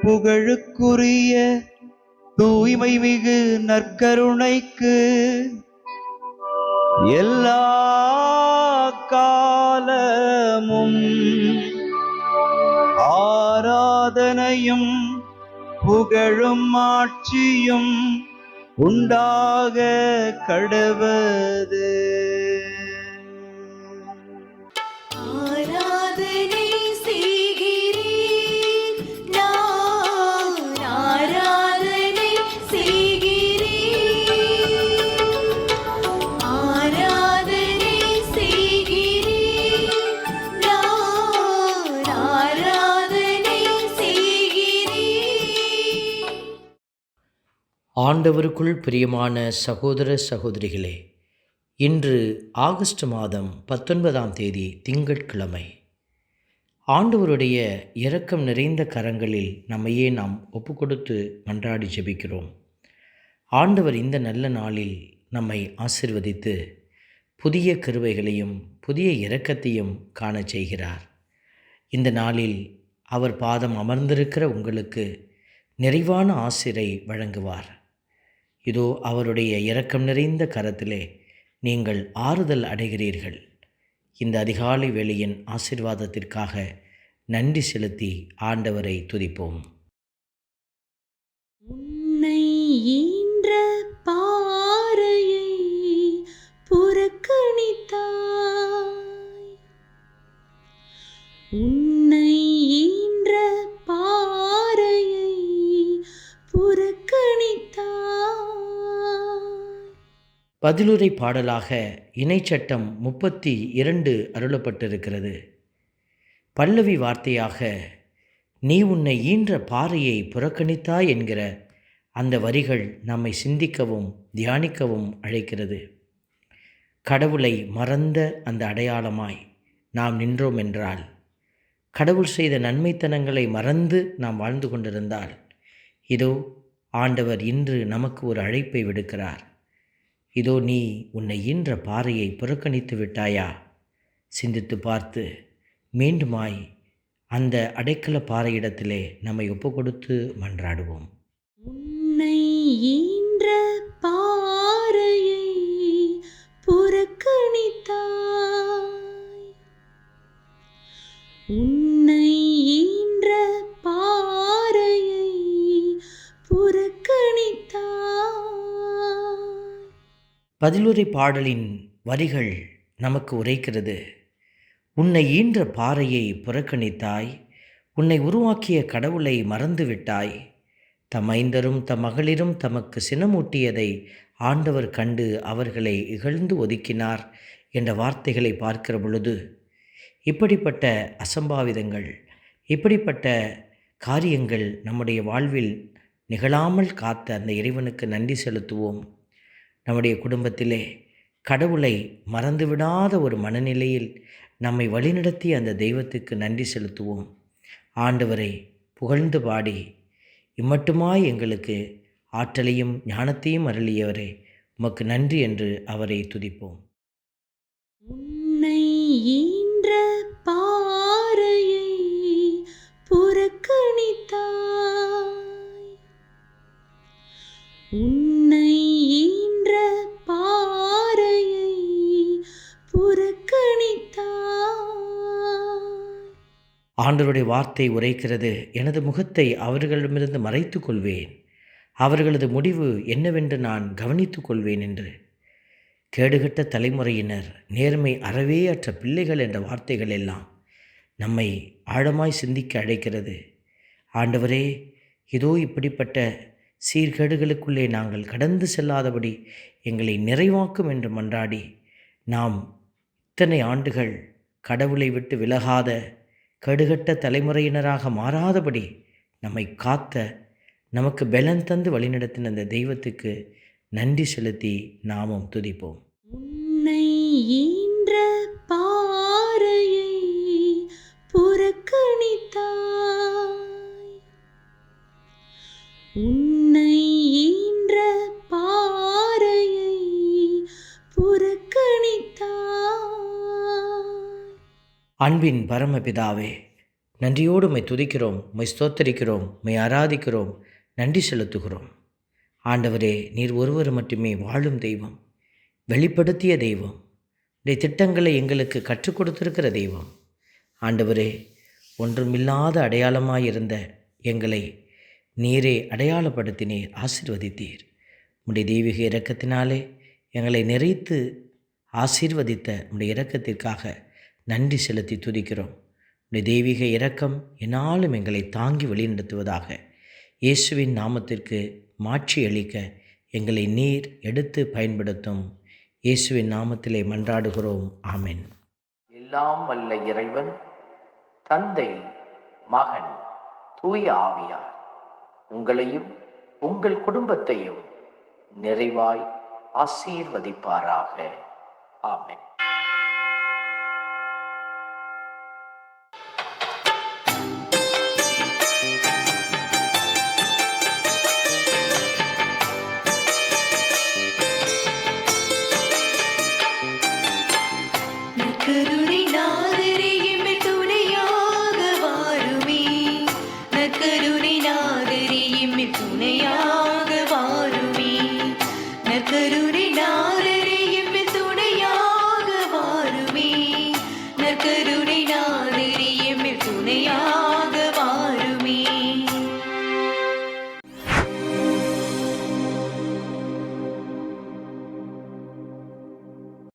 புகழுக்குரிய தூய்மை மிகு நற்கருணைக்கு எல்லா காலமும் ஆராதனையும் புகழும் ஆட்சியும் உண்டாக கடவது. ஆண்டவருக்குள் பிரியமான சகோதர சகோதரிகளே, இன்று ஆகஸ்ட் மாதம் 19ஆம் தேதி திங்கட்கிழமை. ஆண்டவருடைய இரக்கம் நிறைந்த கரங்களில் நம்மையே நாம் ஒப்புக்கொடுத்து மன்றாடி ஜெபிக்கிறோம். ஆண்டவர் இந்த நல்ல நாளில் நம்மை ஆசீர்வதித்து புதிய கிருபைகளையும் புதிய இரக்கத்தையும் காண செய்கிறார். இந்த நாளில் அவர் பாதம் அமர்ந்திருக்கிற உங்களுக்கு நிறைவான ஆசிரை வழங்குவார். இதோ அவருடைய இரக்கம் நிறைந்த கரத்திலே நீங்கள் ஆறுதல் அடைகிறீர்கள். இந்த அதிகாலை வேளையின் ஆசீர்வாதத்திற்காக நன்றி செலுத்தி ஆண்டவரை துதிப்போம். உன்னை ஈன்ற பாறையை புறக்கணித்தாய், உன்னை ஈன்ற பாறையை புறக்கணித்தாய். பதிலுரை பாடலாக இணைச்சட்டம் 32 அருளப்பட்டிருக்கிறது. பல்லவி வார்த்தையாக நீ உன்னை ஈன்ற பாறையை புறக்கணித்தாய் என்கிற அந்த வரிகள் நம்மை சிந்திக்கவும் தியானிக்கவும் அழைக்கிறது. கடவுளை மறந்த அந்த அடையாளமாய் நாம் நின்றோம் என்றால், கடவுள் செய்த நன்மைத்தனங்களை மறந்து நாம் வாழ்ந்து கொண்டிருந்தால், இதோ ஆண்டவர் இன்று நமக்கு ஒரு அழைப்பை விடுக்கிறார். இதோ நீ உன்னை ஈன்ற பாறையை புறக்கணித்து விட்டாயா? சிந்தித்து பார்த்து மீண்டுமாய் அந்த அடைக்கல பாறையிடத்திலே நம்மை ஒப்பு கொடுத்து மன்றாடுவோம். உன்னை ஈன்ற பாறையை புறக்கணித்தாய், உன்னை ஈன்ற பாறையை புறக்கணித்தாய். பதிலுரை பாடலின் வரிகள் நமக்கு உரைக்கிறது. உன்னை ஈன்ற பாறையை புறக்கணித்தாய், உன்னை உருவாக்கிய கடவுளை மறந்துவிட்டாய். தம் மைந்தரும் தம் மகளிரும் தமக்கு சினமூட்டியதை ஆண்டவர் கண்டு அவர்களை இகழ்ந்து ஒதுக்கினார் என்ற வார்த்தைகளை பார்க்கிற பொழுது, இப்படிப்பட்ட அசம்பாவிதங்கள், இப்படிப்பட்ட காரியங்கள் நம்முடைய வாழ்வில் நிகழாமல் காத்த அந்த இறைவனுக்கு நன்றி செலுத்துவோம். நம்முடைய குடும்பத்திலே கடவுளை மறந்துவிடாத ஒரு மனநிலையில் நம்மை வழிநடத்திய அந்த தெய்வத்துக்கு நன்றி செலுத்துவோம். ஆண்டவரை புகழ்ந்து பாடி, இம்மட்டுமாய் எங்களுக்கு ஆற்றலையும் ஞானத்தையும் அருளியவரே உமக்கு நன்றி என்று அவரை துதிப்போம். உன்னை ஈன்ற பாறையை புறக்கணித்தாய், உன்னை ஈன்ற பாறையை புறக்கணித்தாய். ஆண்டவருடைய வார்த்தை உரைக்கிறது, எனது முகத்தை அவர்களிடமிருந்து மறைத்து கொள்வேன், அவர்களது முடிவு என்னவென்று நான் கவனித்து கொள்வேன் என்று. கேடுகட்ட தலைமுறையினர், நேர்மை அறவே அற்ற பிள்ளைகள் என்ற வார்த்தைகள் எல்லாம் நம்மை ஆழமாய் சிந்திக்க அழைக்கிறது. ஆண்டவரே, இதோ இப்படிப்பட்ட சீர்கேடுகளுக்குள்ளே நாங்கள் கடந்து செல்லாதபடி எங்களை நிறைவாக்கும் என்று மன்றாடி, நாம் இத்தனை ஆண்டுகள் கடவுளை விட்டு விலகாத கடுகட்ட தலைமுறையினராக மாறாதபடி நம்மை காத்த, நமக்கு பலன் தந்து வழிநடத்தின அந்த தெய்வத்துக்கு நன்றி செலுத்தி நாமும் துதிப்போம். உன்னை ஈன்ற பாறையை புறக்கணித்தாய், உன்னை ஈன்ற பாறையை புறக்கணித்தாய். அன்பின் பரமபிதாவே, நன்றியோடு உம்மை துதிக்கிறோம், உம்மை ஸ்தோத்தரிக்கிறோம், உம்மை ஆராதிக்கிறோம், நன்றி செலுத்துகிறோம். ஆண்டவரே, நீர் ஒருவர் மட்டுமே வாழும் தெய்வம், வெளிப்படுத்திய தெய்வம், உடைய திட்டங்களை எங்களுக்கு கற்றுக் கொடுத்திருக்கிற தெய்வம். ஆண்டவரே, ஒன்றுமில்லாத அடையாளமாயிருந்த எங்களை நீரே அடையாளப்படுத்தினீர், ஆசீர்வதித்தீர். உடைய தெய்வீக இரக்கத்தினாலே எங்களை நிறைத்து ஆசீர்வதித்த உடைய இரக்கத்திற்காக நன்றி செலுத்தி துதிக்கிறோம். உடைய தெய்வீக இரக்கம் என்னாலும் எங்களை தாங்கி வழிநடத்துவதாக. இயேசுவின் நாமத்திற்கு மாட்சி அளிக்க எங்களை நீர் எடுத்து பயன்படுத்தும். இயேசுவின் நாமத்திலே மன்றாடுகிறோம். ஆமென். எல்லாம் வல்ல இறைவன் தந்தை, மகன், தூய ஆவியார் உங்களையும் உங்கள் குடும்பத்தையும் நிறைவாய் ஆசீர்வதிப்பாராக. ஆமென்.